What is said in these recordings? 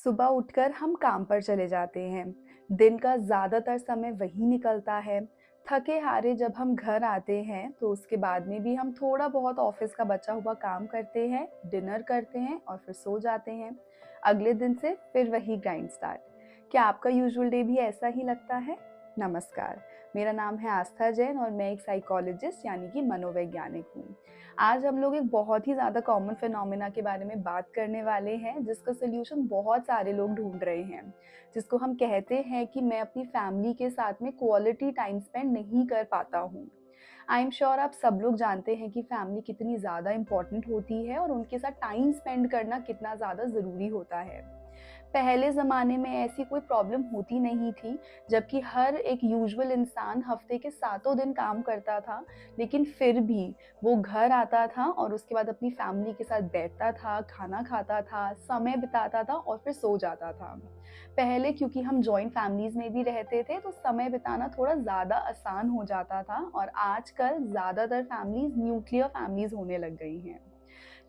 सुबह उठकर हम काम पर चले जाते हैं। दिन का ज़्यादातर समय वही निकलता है। थके हारे जब हम घर आते हैं तो उसके बाद में भी हम थोड़ा बहुत ऑफिस का बचा हुआ काम करते हैं, डिनर करते हैं और फिर सो जाते हैं। अगले दिन से फिर वही ग्राइंड स्टार्ट। क्या आपका यूजुअल डे भी ऐसा ही लगता है? नमस्कार, मेरा नाम है आस्था जैन और मैं एक साइकोलॉजिस्ट यानी कि मनोवैज्ञानिक हूँ। आज हम लोग एक बहुत ही ज़्यादा कॉमन फिनोमिना के बारे में बात करने वाले हैं, जिसका सोल्यूशन बहुत सारे लोग ढूंढ रहे हैं, जिसको हम कहते हैं कि मैं अपनी फैमिली के साथ में क्वालिटी टाइम स्पेंड नहीं कर पाता हूँ। आई एम श्योर आप सब लोग जानते हैं कि फैमिली कितनी ज़्यादा इम्पॉर्टेंट होती है और उनके साथ टाइम स्पेंड करना कितना ज़्यादा ज़रूरी होता है। पहले ज़माने में ऐसी कोई प्रॉब्लम होती नहीं थी, जबकि हर एक यूजुअल इंसान हफ्ते के सातों दिन काम करता था, लेकिन फिर भी वो घर आता था और उसके बाद अपनी फैमिली के साथ बैठता था, खाना खाता था, समय बिताता था और फिर सो जाता था। पहले क्योंकि हम जॉइंट फैमिलीज़ में भी रहते थे, तो समय बिताना थोड़ा ज़्यादा आसान हो जाता था और आजकल ज़्यादातर फैमिलीज़ न्यूक्लियर फैमिलीज़ होने लग गई हैं।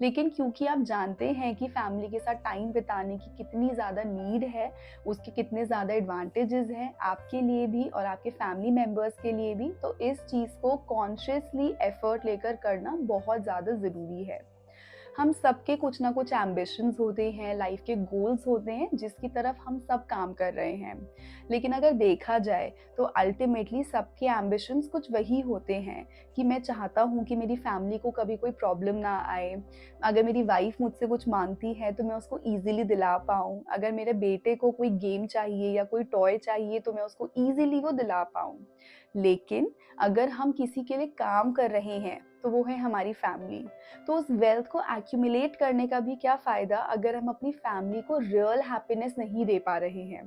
लेकिन क्योंकि आप जानते हैं कि फैमिली के साथ टाइम बिताने की कितनी ज़्यादा नीड है, उसके कितने ज़्यादा एडवांटेजेस हैं आपके लिए भी और आपके फैमिली मेंबर्स के लिए भी, तो इस चीज़ को कॉन्शियसली एफर्ट लेकर करना बहुत ज़्यादा ज़रूरी है। हम सबके कुछ ना कुछ एम्बिशंस होते हैं, लाइफ के गोल्स होते हैं जिसकी तरफ हम सब काम कर रहे हैं। लेकिन अगर देखा जाए तो अल्टीमेटली सबके एम्बिशंस कुछ वही होते हैं कि मैं चाहता हूँ कि मेरी फैमिली को कभी कोई प्रॉब्लम ना आए। अगर मेरी वाइफ मुझसे कुछ मांगती है तो मैं उसको ईज़िली दिला पाऊँ। अगर मेरे बेटे को कोई गेम चाहिए या कोई टॉय चाहिए तो मैं उसको ईज़िली वो दिला पाऊँ। लेकिन अगर हम किसी के लिए काम कर रहे हैं तो वो है हमारी फैमिली। तो उस वेल्थ को एक्यूमुलेट करने का भी क्या फ़ायदा अगर हम अपनी फैमिली को रियल हैप्पीनेस नहीं दे पा रहे हैं।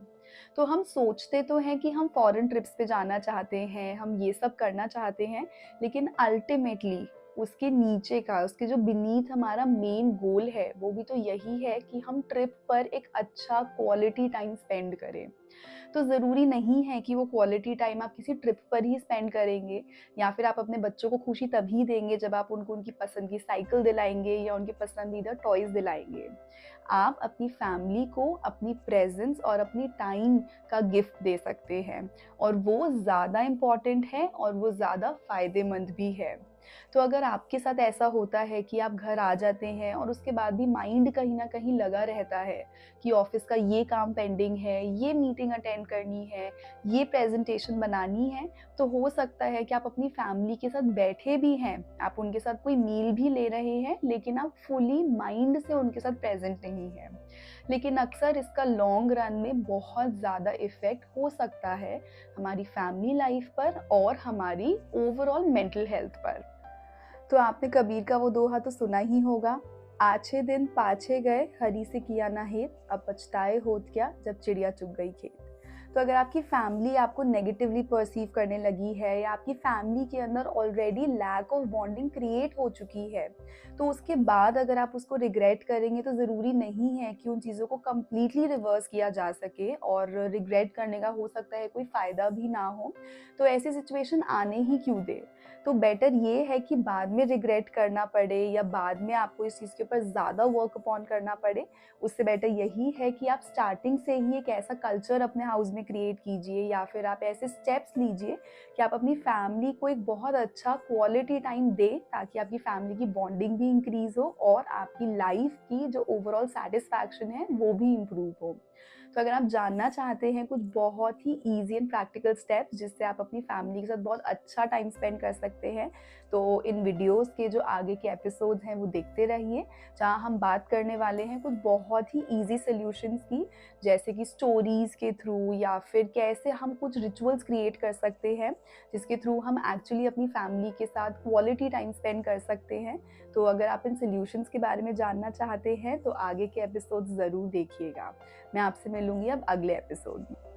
तो हम सोचते तो हैं कि हम फॉरेन ट्रिप्स पे जाना चाहते हैं, हम ये सब करना चाहते हैं, लेकिन अल्टीमेटली उसके नीचे का, उसके जो बीनीथ हमारा मेन गोल है, वो भी तो यही है कि हम ट्रिप पर एक अच्छा क्वालिटी टाइम स्पेंड करें। तो ज़रूरी नहीं है कि वो क्वालिटी टाइम आप किसी ट्रिप पर ही स्पेंड करेंगे या फिर आप अपने बच्चों को खुशी तभी देंगे जब आप उनको उनकी पसंद की साइकिल दिलाएँगे या उनके पसंदीदा टॉयज़ दिलाएँगे। आप अपनी फैमिली को अपनी प्रेज़ेंस और अपनी टाइम का गिफ्ट दे सकते हैं और वो ज़्यादा इम्पोर्टेंट है और वो ज़्यादा फ़ायदेमंद भी है। तो अगर आपके साथ ऐसा होता है कि आप घर आ जाते हैं और उसके बाद भी माइंड कहीं न कहीं लगा रहता है कि ऑफ़िस का ये काम पेंडिंग है, ये मीटिंग अटेंड करनी है, ये प्रेज़ेंटेशन बनानी है, तो हो सकता है कि आप अपनी फैमिली के साथ बैठे भी हैं, आप उनके साथ कोई मील भी ले रहे हैं, लेकिन आप फुली माइंड से उनके साथ प्रेज़ेंट नहीं हैं। लेकिन अक्सर इसका लॉन्ग रन में बहुत ज़्यादा इफ़ेक्ट हो सकता है हमारी फैमिली लाइफ़ पर और हमारी ओवरऑल मेंटल हेल्थ पर। तो आपने कबीर का वो दोहा तो सुना ही होगा, आछे दिन पाछे गए हरि से किया ना हेत, अब पछताए होत क्या जब चिड़िया चुग गई खेत। तो अगर आपकी फैमिली आपको नेगेटिवली पर्सीव करने लगी है या आपकी फैमिली के अंदर already lack of bonding create हो चुकी है, तो उसके बाद अगर आप उसको रिग्रेट करेंगे तो ज़रूरी नहीं है कि उन चीज़ों को कंप्लीटली रिवर्स किया जा सके और रिग्रेट करने का हो सकता है कोई फ़ायदा भी ना हो, तो ऐसी सिचुएशन आने ही क्यों दें। तो बेटर ये है कि बाद में रिग्रेट करना पड़े या बाद में आपको इस चीज़ के ऊपर ज़्यादा वर्क अपॉन करना पड़े, उससे बेटर यही है कि आप स्टार्टिंग से ही एक ऐसा कल्चर अपने हाउस में क्रिएट कीजिए या फिर आप ऐसे स्टेप्स लीजिए कि आप अपनी फैमिली को एक बहुत अच्छा क्वालिटी टाइम दें, ताकि आपकी फैमिली की बॉन्डिंग भी इंक्रीज़ हो और आपकी लाइफ की जो ओवरऑल सैटिस्फैक्शन है वो भी इम्प्रूव हो। तो अगर आप जानना चाहते हैं कुछ बहुत ही ईज़ी एंड प्रैक्टिकल स्टेप्स जिससे आप अपनी फैमिली के साथ बहुत अच्छा टाइम स्पेंड कर सकते हैं, तो इन वीडियोज़ के जो आगे के एपिसोड्स हैं वो देखते रहिए, जहाँ हम बात करने वाले हैं कुछ बहुत ही ईज़ी सॉल्यूशंस की, जैसे कि स्टोरीज़ के थ्रू या फिर कैसे हम कुछ रिचुअल्स क्रिएट कर सकते हैं, जिसके थ्रू हम एक्चुअली अपनी फैमिली के साथ क्वालिटी टाइम स्पेंड कर सकते हैं। तो अगर आप इन सॉल्यूशंस के बारे में जानना चाहते हैं, तो आगे के एपिसोड्स ज़रूर देखिएगा। मैं आपसे मिलूँगी अब अगले एपिसोड में।